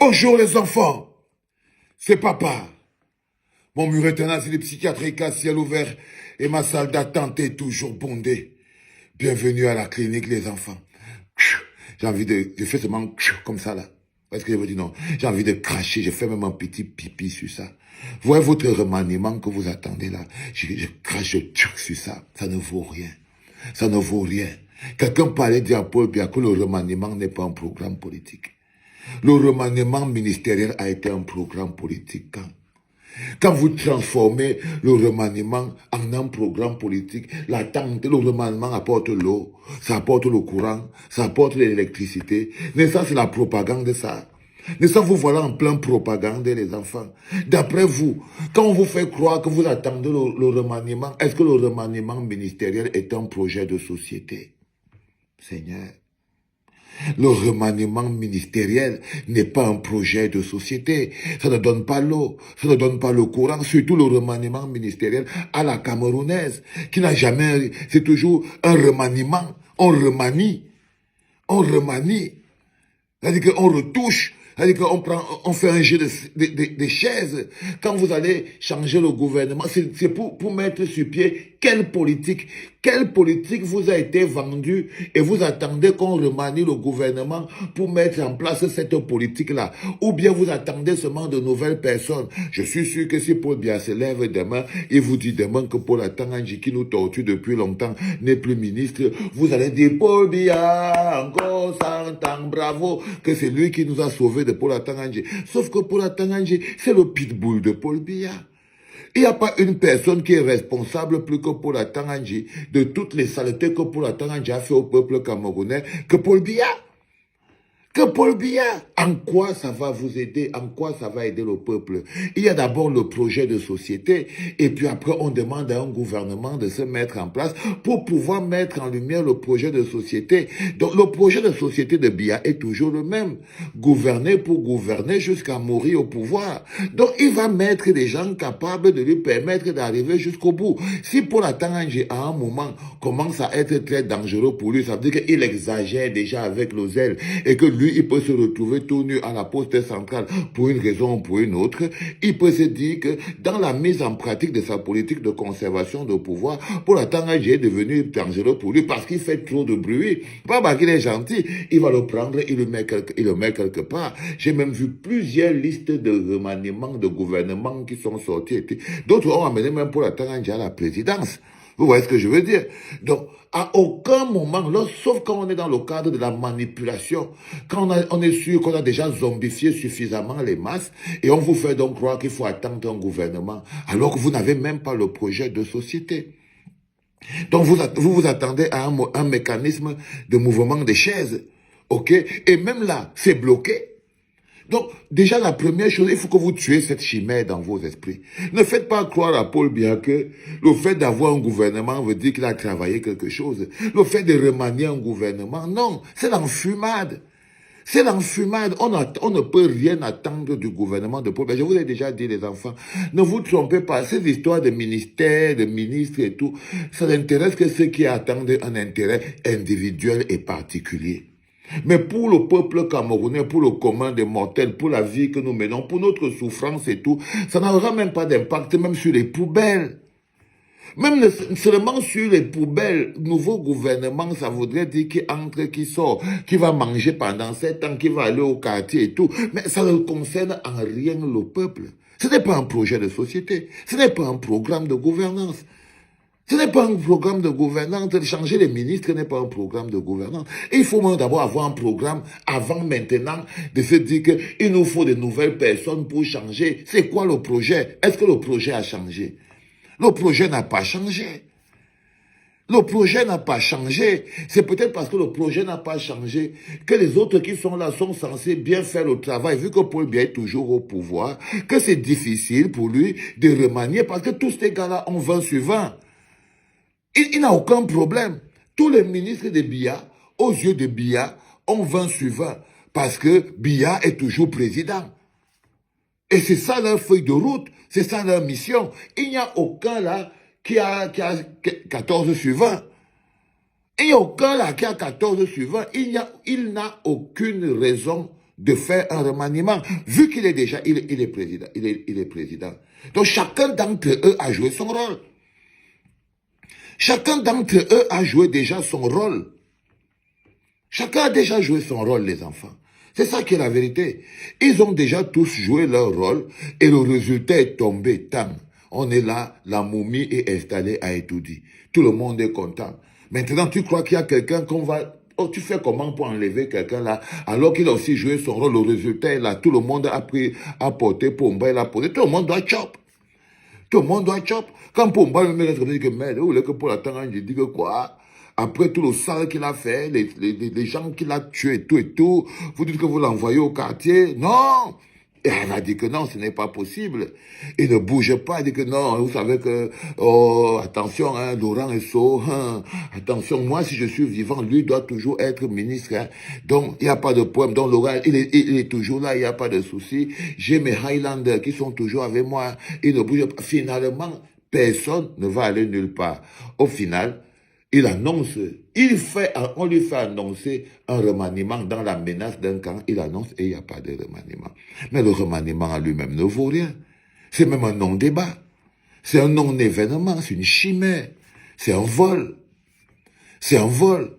Bonjour les enfants, c'est papa. Mon mur est un asile psychiatrique à ciel ouvert et ma salle d'attente est toujours bondée. Bienvenue à la clinique les enfants. J'ai envie de... Je fais seulement comme ça là. Parce que je vous dis non, j'ai envie de cracher, je fais même un petit pipi sur ça. Voyez votre remaniement que vous attendez là. Je crache sur ça. Ça ne vaut rien. Ça ne vaut rien. Quelqu'un parlait dire à Paul Biya que le remaniement n'est pas un programme politique. Le remaniement ministériel a été un programme politique. Quand vous transformez le remaniement en un programme politique, le remaniement apporte l'eau, ça apporte le courant, ça apporte l'électricité. Mais ça, c'est la propagande, ça. Mais ça, vous voilà en plein propagande, les enfants. D'après vous, quand on vous fait croire que vous attendez le remaniement, est-ce que le remaniement ministériel est un projet de société? Seigneur. Le remaniement ministériel n'est pas un projet de société. Ça ne donne pas l'eau, ça ne donne pas le courant, surtout le remaniement ministériel à la camerounaise, qui n'a jamais... C'est toujours un remaniement. On remanie. On remanie. C'est-à-dire qu'on retouche. C'est-à-dire on fait un jeu de chaises. Quand vous allez changer le gouvernement, c'est pour mettre sur pied quelle politique vous a été vendue et vous attendez qu'on remanie le gouvernement pour mettre en place cette politique-là. Ou bien vous attendez seulement de nouvelles personnes. Je suis sûr que si Paul Biya se lève demain et vous dit demain que Paul Atanga-Ndji, qui nous torture depuis longtemps, n'est plus ministre, vous allez dire Paul Biya, encore 100 ans, bravo, que c'est lui qui nous a sauvés de Paul Atanga-Ndji. Sauf que Paul Atanga-Ndji, c'est le pitbull de Paul Biya. Il n'y a pas une personne qui est responsable plus que Paul Atanga-Ndji de toutes les saletés que Paul Atanga-Ndji a fait au peuple camerounais que Paul Biya. Que Paul Biya, en quoi ça va vous aider, en quoi ça va aider le peuple? Il y a d'abord le projet de société, et puis après on demande à un gouvernement de se mettre en place pour pouvoir mettre en lumière le projet de société. Donc le projet de société de Biya est toujours le même. Gouverner pour gouverner jusqu'à mourir au pouvoir. Donc il va mettre des gens capables de lui permettre d'arriver jusqu'au bout. Si Paul Atanga-Ndji à un moment commence à être très dangereux pour lui, ça veut dire qu'il exagère déjà avec le zèle, et que lui, il peut se retrouver tout nu à la poste centrale pour une raison ou pour une autre. Il peut se dire que dans la mise en pratique de sa politique de conservation de pouvoir, Paul Atanga-Ndji est devenu dangereux pour lui parce qu'il fait trop de bruit. Pas parce qu'il est gentil, il va le prendre, il le met quelque part. J'ai même vu plusieurs listes de remaniements de gouvernements qui sont sortis. D'autres ont amené même Paul Atanga-Ndji à la présidence. Vous voyez ce que je veux dire? Donc, à aucun moment, sauf quand on est dans le cadre de la manipulation, quand on est sûr qu'on a déjà zombifié suffisamment les masses, et on vous fait donc croire qu'il faut attendre un gouvernement, alors que vous n'avez même pas le projet de société. Donc, vous attendez à un mécanisme de mouvement des chaises, ok? Et même là, c'est bloqué. Donc, déjà, la première chose, il faut que vous tuez cette chimère dans vos esprits. Ne faites pas croire à Paul Biya que le fait d'avoir un gouvernement veut dire qu'il a travaillé quelque chose. Le fait de remanier un gouvernement, non, c'est l'enfumade. C'est l'enfumade. On ne peut rien attendre du gouvernement de Paul Biya. Je vous ai déjà dit, les enfants, ne vous trompez pas. Ces histoires de ministères, de ministres et tout, ça n'intéresse que ceux qui attendent un intérêt individuel et particulier. Mais pour le peuple camerounais, pour le commun des mortels, pour la vie que nous menons, pour notre souffrance et tout, ça n'aura même pas d'impact, même sur les poubelles. Même seulement sur les poubelles, nouveau gouvernement, ça voudrait dire qui entre, qui sort, qui va manger pendant 7 ans, qui va aller au quartier et tout. Mais ça ne concerne en rien le peuple. Ce n'est pas un projet de société. Ce n'est pas un programme de gouvernance. Ce n'est pas un programme de gouvernance. Changer les ministres n'est pas un programme de gouvernance. Et il faut d'abord avoir un programme avant maintenant de se dire qu'il nous faut de nouvelles personnes pour changer. C'est quoi le projet? Est-ce que le projet a changé? Le projet n'a pas changé. Le projet n'a pas changé. C'est peut-être parce que le projet n'a pas changé que les autres qui sont là sont censés bien faire le travail, vu que Paul Biya est toujours au pouvoir, que c'est difficile pour lui de remanier parce que tous ces gars-là ont 20 sur 20. Il n'a aucun problème. Tous les ministres de Biya, aux yeux de Biya, ont 20 sur 20. Parce que Biya est toujours président. Et c'est ça leur feuille de route. C'est ça leur mission. Il n'y a aucun là qui a 14 sur 20. Il n'y a aucun là qui a 14 sur 20. Il n'a aucune raison de faire un remaniement, vu qu'il est déjà, il est président, il est président. Donc chacun d'entre eux a joué son rôle. Chacun d'entre eux a joué déjà son rôle. Chacun a déjà joué son rôle, les enfants. C'est ça qui est la vérité. Ils ont déjà tous joué leur rôle et le résultat est tombé. Tant. On est là, la momie est installée à Etoudi. Tout le monde est content. Maintenant, tu crois qu'il y a quelqu'un qu'on va... Oh, tu fais comment pour enlever quelqu'un là, alors qu'il a aussi joué son rôle, le résultat est là. Tout le monde a pris, a porté Pomba, il a posé. Tout le monde doit chop. Tout le monde doit chop. Quand Pomba me laisse dire que merde, vous voulez que pour la temps, je dis que quoi? Après tout le sang qu'il a fait, les gens qu'il a tués et tout, vous dites que vous l'envoyez au quartier. Non! Et elle a dit que non, ce n'est pas possible. Il ne bouge pas, il dit que non, vous savez que, oh, attention, hein, Laurent Esso, hein, attention, moi, si je suis vivant, lui doit toujours être ministre, hein. Donc, il n'y a pas de problème. Donc, Laurent, il est toujours là, il n'y a pas de souci. J'ai mes Highlanders qui sont toujours avec moi, ils ne bougent pas. Finalement, personne ne va aller nulle part. Au final, il annonce, on lui fait annoncer un remaniement dans la menace d'un camp, il annonce et il n'y a pas de remaniement. Mais le remaniement à lui-même ne vaut rien. C'est même un non-débat. C'est un non-événement, c'est une chimère. C'est un vol. C'est un vol.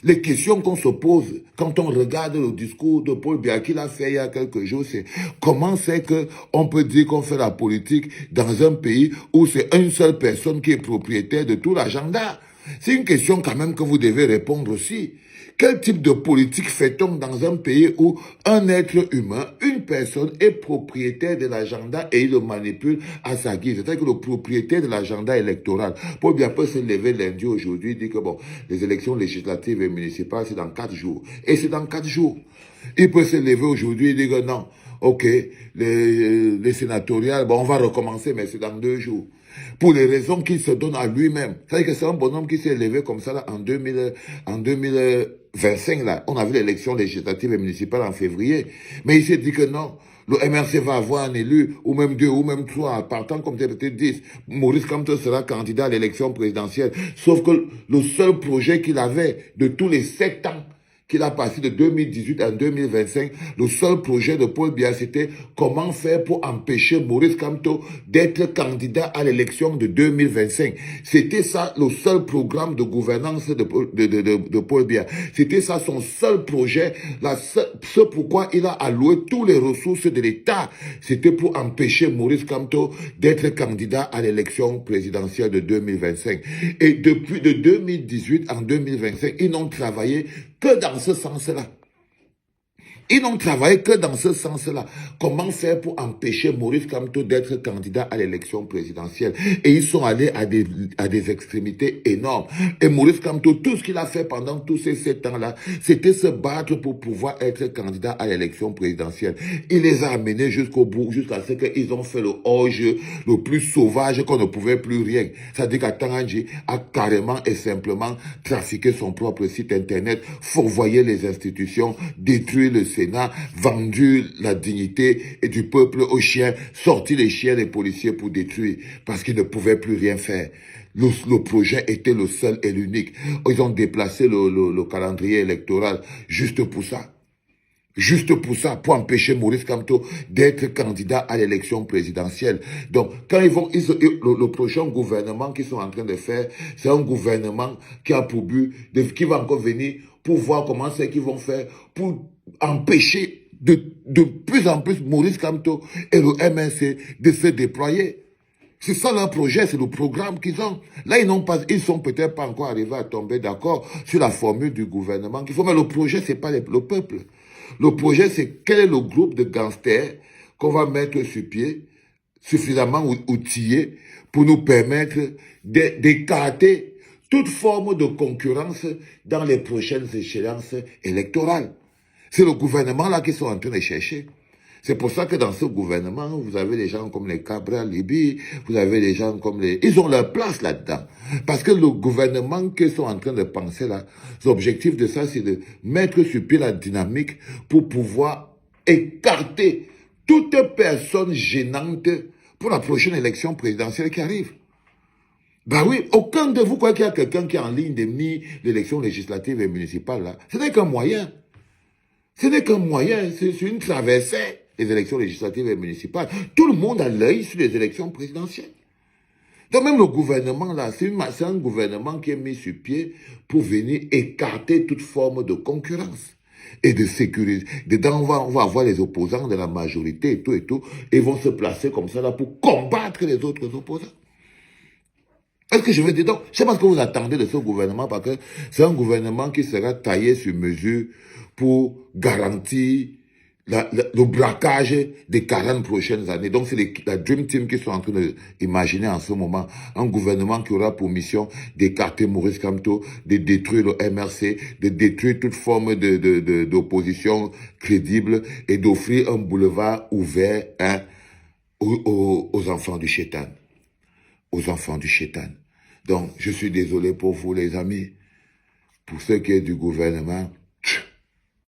Les questions qu'on se pose quand on regarde le discours de Paul Biya qu'il a fait il y a quelques jours, c'est comment c'est qu'on peut dire qu'on fait la politique dans un pays où c'est une seule personne qui est propriétaire de tout l'agenda. C'est une question quand même que vous devez répondre aussi. Quel type de politique fait-on dans un pays où un être humain, une personne est propriétaire de l'agenda et il le manipule à sa guise? C'est-à-dire que le propriétaire de l'agenda électoral, Paul Biya peut se lever lundi aujourd'hui et dire que bon, les élections législatives et municipales, c'est dans 4 jours. Et c'est dans 4 jours. Il peut se lever aujourd'hui et dire que non, ok, les sénatoriales, bon, on va recommencer, mais c'est dans 2 jours. Pour les raisons qu'il se donne à lui-même. C'est-à-dire que c'est un bonhomme qui s'est levé comme ça là, en 2025. Là. On a vu l'élection législative et municipale en février. Mais il s'est dit que non, le MRC va avoir un élu, ou même 2, ou même 3, partant comme c'est peut-être 10. Maurice Kamto sera candidat à l'élection présidentielle. Sauf que le seul projet qu'il avait de tous les 7 ans, qu'il a passé de 2018 à 2025, le seul projet de Paul Biya, c'était comment faire pour empêcher Maurice Kamto d'être candidat à l'élection de 2025. C'était ça le seul programme de gouvernance de Paul Biya. C'était ça son seul projet. Ce pourquoi il a alloué toutes les ressources de l'État. C'était pour empêcher Maurice Kamto d'être candidat à l'élection présidentielle de 2025. Et depuis de 2018 en 2025, ils n'ont travaillé que dans ce sens-là. Ils n'ont travaillé que dans ce sens-là. Comment faire pour empêcher Maurice Kamto d'être candidat à l'élection présidentielle? Et ils sont allés à des extrémités énormes. Et Maurice Kamto, tout ce qu'il a fait pendant tous ces 7 ans-là, c'était se battre pour pouvoir être candidat à l'élection présidentielle. Il les a amenés jusqu'au bout, jusqu'à ce qu'ils ont fait le hors-jeu le plus sauvage qu'on ne pouvait plus rien. C'est-à-dire qu'Atanganji a carrément et simplement trafiqué son propre site internet, fourvoyé les institutions, détruit le Sénat, vendu la dignité et du peuple aux chiens, sorti les chiens des policiers pour détruire, parce qu'ils ne pouvaient plus rien faire. Le projet était le seul et l'unique. Ils ont déplacé le calendrier électoral juste pour ça. Juste pour ça, pour empêcher Maurice Kamto d'être candidat à l'élection présidentielle. Donc, quand le prochain gouvernement qu'ils sont en train de faire, c'est un gouvernement qui a pour but, qui va encore venir pour voir comment c'est qu'ils vont faire pour empêcher de plus en plus Maurice Kamto et le MNC de se déployer. C'est ça leur projet, c'est le programme qu'ils ont. Là, ils sont peut-être pas encore arrivés à tomber d'accord sur la formule du gouvernement qu'il faut. Mais le projet, c'est pas le peuple. Le projet, c'est quel est le groupe de gangsters qu'on va mettre sur pied, suffisamment outillé pour nous permettre d'écarter toute forme de concurrence dans les prochaines échéances électorales. C'est le gouvernement là qu'ils sont en train de chercher. C'est pour ça que dans ce gouvernement, vous avez des gens comme les Cabral Libye, vous avez des gens comme les... Ils ont leur place là-dedans. Parce que le gouvernement qu'ils sont en train de penser là, l'objectif de ça, c'est de mettre sur pied la dynamique pour pouvoir écarter toute personne gênante pour la prochaine élection présidentielle qui arrive. Ben oui, aucun de vous croit qu'il y a quelqu'un qui est en ligne de ni l'élection législative et municipale là. Ce n'est qu'un moyen. Ce n'est qu'un moyen, c'est une traversée, les élections législatives et municipales. Tout le monde a l'œil sur les élections présidentielles. Donc même le gouvernement, là, c'est un gouvernement qui est mis sur pied pour venir écarter toute forme de concurrence et de sécurité. Dedans, on va avoir les opposants de la majorité et tout, et vont se placer comme ça là pour combattre les autres opposants. Est-ce que je veux dire donc, je ne sais pas ce que vous attendez de ce gouvernement, parce que c'est un gouvernement qui sera taillé sur mesure pour garantir le braquage des 40 prochaines années. Donc c'est la Dream Team qui sont en train d'imaginer en ce moment un gouvernement qui aura pour mission d'écarter Maurice Kamto, de détruire le MRC, de détruire toute forme d'opposition crédible et d'offrir un boulevard ouvert aux enfants du Chétan. Aux enfants du Chétan. Donc, je suis désolé pour vous, les amis. Pour ceux qui est du gouvernement,